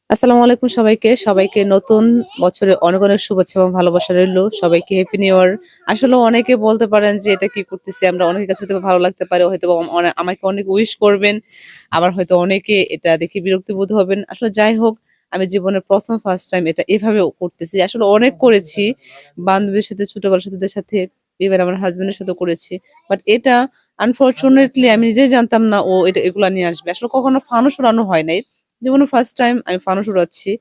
আসসালামু আলাইকুম সবাইকে নতুন বছরে অনেক অনেক শুভেচ্ছা এবং ভালোবাসা রইলো। সবাইকে হ্যাপি নিউ ইয়ার। আসলে অনেকে বলতে পারেন যে এটা কি করতেছি আমরা, অনেকের কাছে হয়তো ভালো লাগতে পারে, হয়তো আমাকে অনেক উইশ করবেন, আবার হয়তো অনেকে এটা দেখে বিরক্তি বোধ হবেন। আসলে যাই হোক, আমি জীবনের প্রথম ফার্স্ট টাইম এটা এভাবে করতেছি। আসলে অনেক করেছি, বান্ধবীর সাথে, ছোটবেলার সাথীদের সাথে, ইভেন আমার হাজবেন্ডের সাথে করেছি। বাট এটা আনফরচুনেটলি আমি নিজেই জানতাম না ও এটা এগুলা নিয়ে আসবে। আসলে কখনো ফানুস উড়ানো হয় নাই। জীবনে ফার্স্ট টাইম আমি ফানুস উড়াচ্ছি।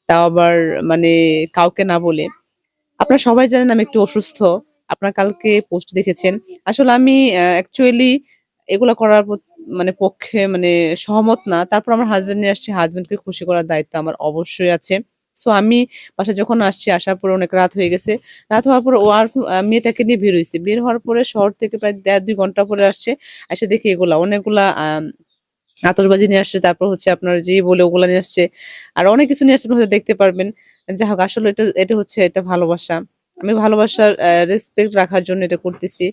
তাও আবার মানে কাউকে না বলে। আপনারা সবাই জানেন আমি একটু অসুস্থ। আপনারা কালকে পোস্ট দেখেছেন। আসলে আমি অ্যাকচুয়ালি এগুলা করার মানে পক্ষে মানে সহমত না। তারপর আমার হাসব্যান্ড নিয়ে আসছি। হাসব্যান্ডকে খুশি করার দায়িত্ব আমার অবশ্যই আছে। সো আমি বাসায় যখন আসছি, আসার পরে অনেক রাত হয়ে গেছে। রাত হওয়ার পরে ও আর মেয়েটাকে নিয়ে বের হইছি। বের হওয়ার পরে শহর থেকে প্রায় ১.৫-২ ঘন্টা পরে আসছে। এসে দেখি এগুলা অনেকগুলা আতশবাজি নিয়ে আসছে। তারপর হচ্ছে আপনার যে বলে ওগুলা নিয়ে আসছে। আর অনেক কিছু নিয়ে আসছে, আপনি হয়তো দেখতে পারবেন। যাই হোক, আসলে এটা হচ্ছে এটা ভালোবাসা। আমি ভালোবাসার রেসপেক্ট রাখার জন্য এটা করতেছি।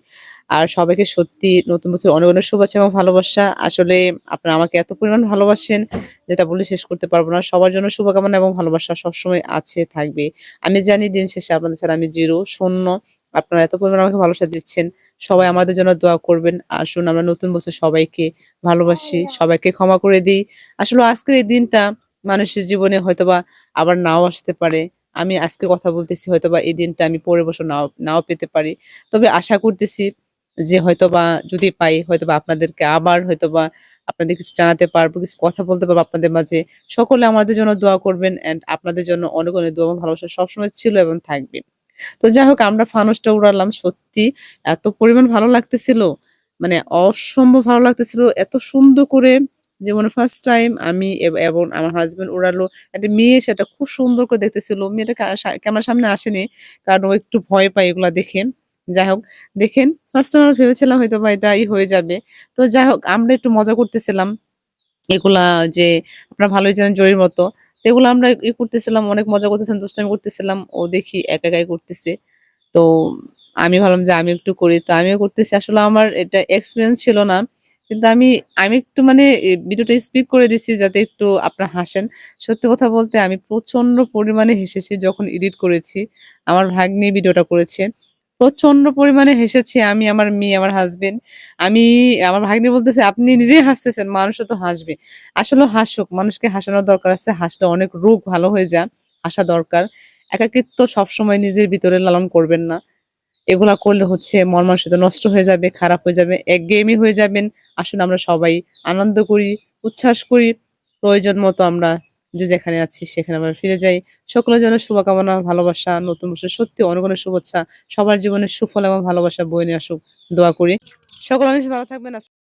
আর সবাইকে সত্যি নতুন বছর অনেক, অনেক শুভেচ্ছা এবং ভালোবাসা। আসলে আপনারা আমাকে এত পরিমাণ ভালোবাসেন, যেটা বলে শেষ করতে পারব না। সবার জন্য শুভকামনা এবং ভালোবাসা সবসময় আছে, থাকবে। আমি জানি দিন শেষে আপনাদের ছাড়া আমি জিরো, শূন্য। আপনারা এত পরিমাণ আমাকে ভালোবাসা দিচ্ছেন। সবাই আমাদের জন্য দোয়া করবেন। আসুন আমরা নতুন বছর সবাইকে ভালোবাসি, সবাইকে ক্ষমা করে দিই। আসলে আজকের এই দিনটা মানুষের জীবনে হয়তোবা আবার নাও আসতে পারে। আমি আজকে কথা বলতেছি, হয়তোবা এই দিনটা আমি পরের বছর নাও নাও পেতে পারি। তবে আশা করতেছি যে হয়তোবা যদি পাই, হয়তোবা আপনাদেরকে আবার হয়তোবা আপনাদের কিছু জানাতে পারবো, কিছু কথা বলতে পারবো আপনাদের মাঝে। সকলে আমাদের জন্য দোয়া করবেন অ্যান্ড আপনাদের জন্য অনেক, অনেক দোয়া এবং ভালোবাসা সবসময় ছিল এবং থাকবে। তো যাই হোক, আমরা ফানুসটা উড়ালাম। সত্যি এত পরিমাণ ভালো লাগতেছিল, মানে অসম্ভব ভালো লাগতেছিল। এত সুন্দর করে, জীবনে ফার্স্ট টাইম আমি এবং আমার হাসব্যান্ড উড়ালো। একটা মেয়ে সেটা খুব সুন্দর করে দেখতেছিল। মেয়েটা ক্যামেরার সামনে আসেনি, কারণ ও একটু ভয় পায় এগুলা দেখে। যাই হোক, দেখেন ফার্স্ট টাইম আমরা ভেবেছিলাম হয়তোবা এটা হয়ে যাবে। তো যাই হোক, আমরা একটু মজা করতেছিলাম। এগুলা যে আপনারা ভালোই জানেন জরির মতো। তো এগুলো আমরা করতেছিলাম, অনেক মজা করতেছিলাম, দুষ্টামি করতেছিলাম। ও দেখি একাই করতেছে। তো আমি ভাবলাম যে আমি একটু করি। তো আমিও করতেছি। আসলে আমার এটা এক্সপেরিয়েন্স ছিল না। কিন্তু আমি একটু মানে ভিডিওটা স্পিড করে দিছি যাতে একটু আপনারা হাসেন। সত্যি কথা বলতে আমি প্রচন্ড পরিমাণে হেসেছি যখন এডিট করেছি। আমার ভাগ্নি ভিডিওটা করেছে। প্রচন্ড পরিমাণে হেসেছি আমি, আমার মেয়ে, আমার হাসব্যান্ড। আমি আমার ভাগ্নি বলতেছে, "আপনি নিজেই হাসতেছেন, মানুষও তো হাসবে।" আসলেও হাসুক, মানুষকে হাসানোর দরকার আছে। হাসলে অনেক রোগ ভালো হয়ে যায়। হাসা দরকার। একাকিত্ব সবসময় নিজের ভিতরে লালন করবেন না। এগুলা করলে হচ্ছে মন মানসিকতা নষ্ট হয়ে যাবে, খারাপ হয়ে যাবে, একঘেয়েমি হয়ে যাবেন। আসুন আমরা সবাই আনন্দ করি, উচ্ছ্বাস করি। প্রয়োজন মতো আমরা যে যেখানে আছি সেখানে আমরা ফিরে যাই। সকলের জন্য শুভকামনা, ভালোবাসা, নতুন বছর সত্যি অনেক, অনেক শুভেচ্ছা। সবার জীবনে সুফল এবং ভালোবাসা বয়ে নিয়ে আসুক, দোয়া করি। সকল মানুষ ভালো থাকবেন।